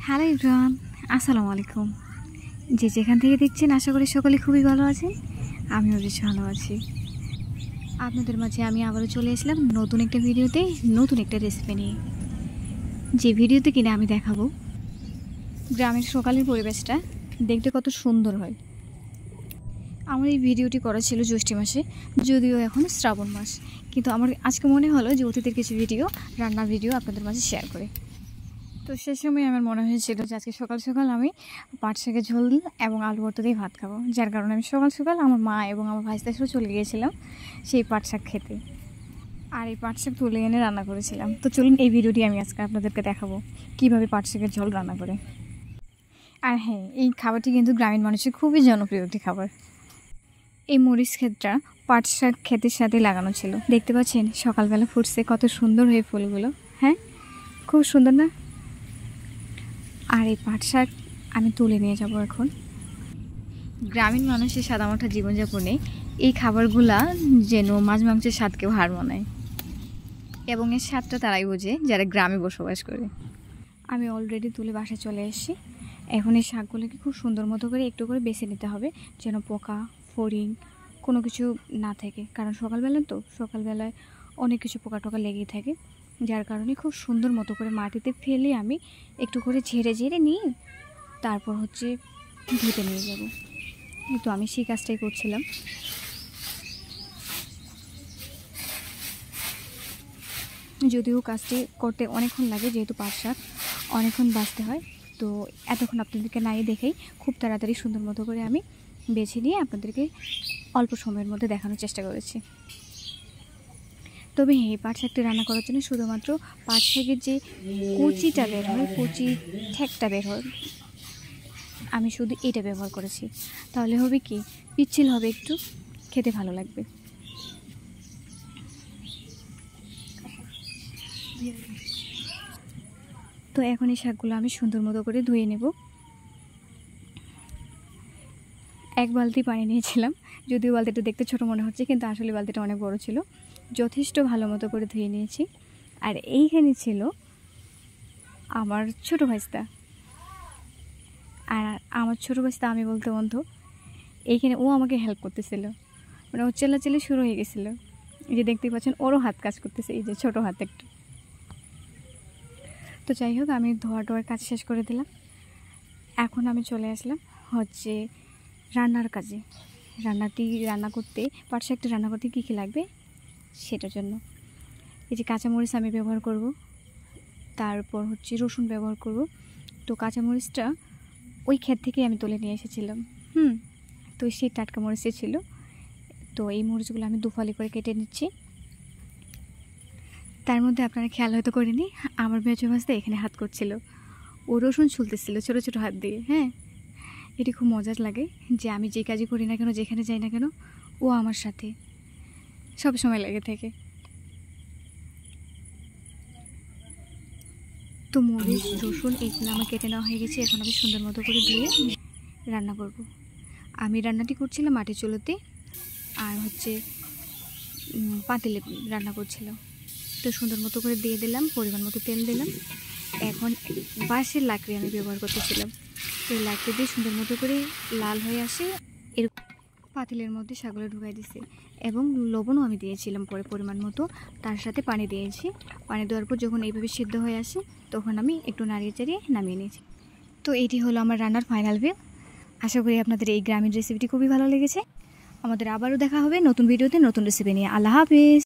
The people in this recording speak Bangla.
হ্যালো এভরিওয়ান, আসসালামু আলাইকুম। যে যেখান থেকে দেখছেন আশা করি সকলে খুবই ভালো আছেন। আমিও বেশ ভালো আছি। আপনাদের মাঝে আমি আবারও চলে আসলাম নতুন একটা ভিডিওতে, নতুন একটা রেসিপি নিয়ে। যে ভিডিওতে কিনা আমি দেখাবো গ্রামের সকালের পরিবেশটা দেখতে কত সুন্দর হয়। আমার এই ভিডিওটি করা ছিল জ্যৈষ্ঠ মাসে, যদিও এখন শ্রাবণ মাস, কিন্তু আমার আজকে মনে হলো যে অতীতের কিছু ভিডিও, রান্নার ভিডিও আপনাদের মাঝে শেয়ার করে। তো সেই সময় আমার মনে হয়েছিল যে আজকে সকাল সকাল আমি পাট শাকের ঝোল এবং আলু ভর্তা দিয়ে ভাত খাবো, যার কারণে আমি সকাল সকাল আমার মা এবং আমার ভাইস্তাসও চলে গিয়েছিলাম সেই পাট শাক খেতে, আর এই পাট শাক তুলে এনে রান্না করেছিলাম। তো চলুন এই ভিডিওটি আমি আজকে আপনাদেরকে দেখাবো কীভাবে পাট শাকের ঝোল রান্না করে। আর হ্যাঁ, এই খাবারটি কিন্তু গ্রামীণ মানুষের খুবই জনপ্রিয় একটি খাবার। এই মরিচ ক্ষেতটা পাট শাক ক্ষেতের সাথে লাগানো ছিল, দেখতে পাচ্ছেন সকালবেলা ফুটছে কত সুন্দর হয়ে ফুলগুলো। হ্যাঁ, খুব সুন্দর না? আর এই পাট শাক আমি তুলে নিয়ে যাব এখন। গ্রামীণ মানুষের সাদামাটা জীবনযাপনে এই খাবারগুলা যেন মাছ মাংসের স্বাদকেও হার মানায়, এবং এর স্বাদটা তারাই বোঝে যারা গ্রামে বসবাস করে। আমি অলরেডি তুলে বাসায় চলে এসেছি। এখন এই শাকগুলোকে খুব সুন্দর মতো করে একটু করে বেছে নিতে হবে, যেন পোকা ফড়িং কোনো কিছু না থাকে, কারণ সকালবেলায় অনেক কিছু পোকা টোকা লেগেই থাকে, যার কারণে খুব সুন্দর মতো করে মাটিতে ফেলে আমি একটু করে ঝেড়ে ঝেড়ে নিয়ে তারপর ধুতে নিয়ে যাব। তো আমি সেই কাজটাই করছিলাম। যদিও কাজটি করতে অনেকক্ষণ লাগে, যেহেতু পাট শাক অনেকক্ষণ বাছতে হয়, তো এতক্ষণ আপনাদেরকে নাই দেখেই খুব তাড়াতাড়ি সুন্দর মতো করে আমি বেছে নিয়ে আপনাদেরকে অল্প সময়ের মধ্যে দেখানোর চেষ্টা করেছি। তবে হ্যাঁ, পাট শাকটি রান্না করার জন্য শুধুমাত্র পাট শাকের যে কুচিটা বের হয়, কুচি ঠেকটা বের হয়, আমি শুধু এটা ব্যবহার করেছি। তাহলে হবে কি, পিচ্ছিল হবে, একটু খেতে ভালো লাগবে। তো এখন এই শাকগুলো আমি সুন্দর মতো করে ধুয়ে নেব। এক বালতি পানি নিয়েছিলাম, যদিও বালতিটা দেখতে ছোট মনে হচ্ছে, কিন্তু আসলে বালতিটা অনেক বড় ছিল। যথেষ্ট ভালো মতো করে ধুয়ে নিয়েছি। আর এইখানে ছিল আমার ছোট ভাইস্তা, আর আমার ছোটো ভাইস্তা আমি বলতে বন্ধু, এইখানে ও আমাকে হেল্প করতেছিল, মানে ও চেল্লাচিল্লি শুরু হয়ে গেছিলো। এই যে দেখতে পাচ্ছেন, ওরও হাত কাজ করতেছে, এই যে ছোটো হাত একটু। তো যাই হোক, আমি ধোয়ার কাজ শেষ করে দিলাম। এখন আমি চলে আসলাম রান্নার কাজে। রান্না করতে পাট শাকটি রান্না করতে কী কী লাগবে সেটার জন্য এই যে কাঁচামরিচ আমি ব্যবহার করব, তারপর রসুন ব্যবহার করব। তো কাঁচামরিচটা ওই ক্ষেত থেকে আমি তুলে নিয়ে এসেছিলাম। তো সেই টাটকা মরিচে ছিল। তো এই মরিচগুলো আমি দুফালি করে কেটে নিচ্ছি। তার মধ্যে আপনারা খেয়াল হয়তো করেনি, আমার মেজো ভাস্তা এখানে হাত করছিল, ও রসুন ছুলতেছিল ছোটো ছোটো হাত দিয়ে। হ্যাঁ, এটি খুব মজার লাগে যে আমি যে কাজই করি না কেন, যেখানে যাই না কেন, ও আমার সাথে সব সময় লেগে থাকে। তো মরিচ রসুন এগুলো আমার কেটে নেওয়া হয়ে গেছে। এখন আমি সুন্দর মতো করে ধুয়ে রান্না করব। আমি রান্নাটি করছিলাম মাটির চুলোতে, আর পাতিলে রান্না করছিল। তো সুন্দর মতো করে দিয়ে দিলাম, পরিমাণ মতো তেল দিলাম। এখন বাঁশের লাকড়ি আমি ব্যবহার করতেছিলাম। এই লাকড়ি দিয়ে সুন্দর মতো করে লাল হয়ে আসে, এর পাতিলের মধ্যে শাকগুলো ঢুকাই দিছি, এবং লবণও আমি দিয়েছিলাম পরে পরিমাণ মতো। তার সাথে পানি দিয়েছি। পানি দেওয়ার পর যখন এইভাবে সিদ্ধ হয়ে আসে, তখন আমি একটু নাড়িয়ে চাড়িয়ে নামিয়ে নিয়েছি। তো এটি হলো আমার রান্নার ফাইনাল ভিউ। আশা করি আপনাদের এই গ্রামীণ রেসিপিটি খুবই ভালো লেগেছে। আমাদের আবারও দেখা হবে নতুন ভিডিওতে নতুন রেসিপি নিয়ে। আল্লাহ হাফেজ।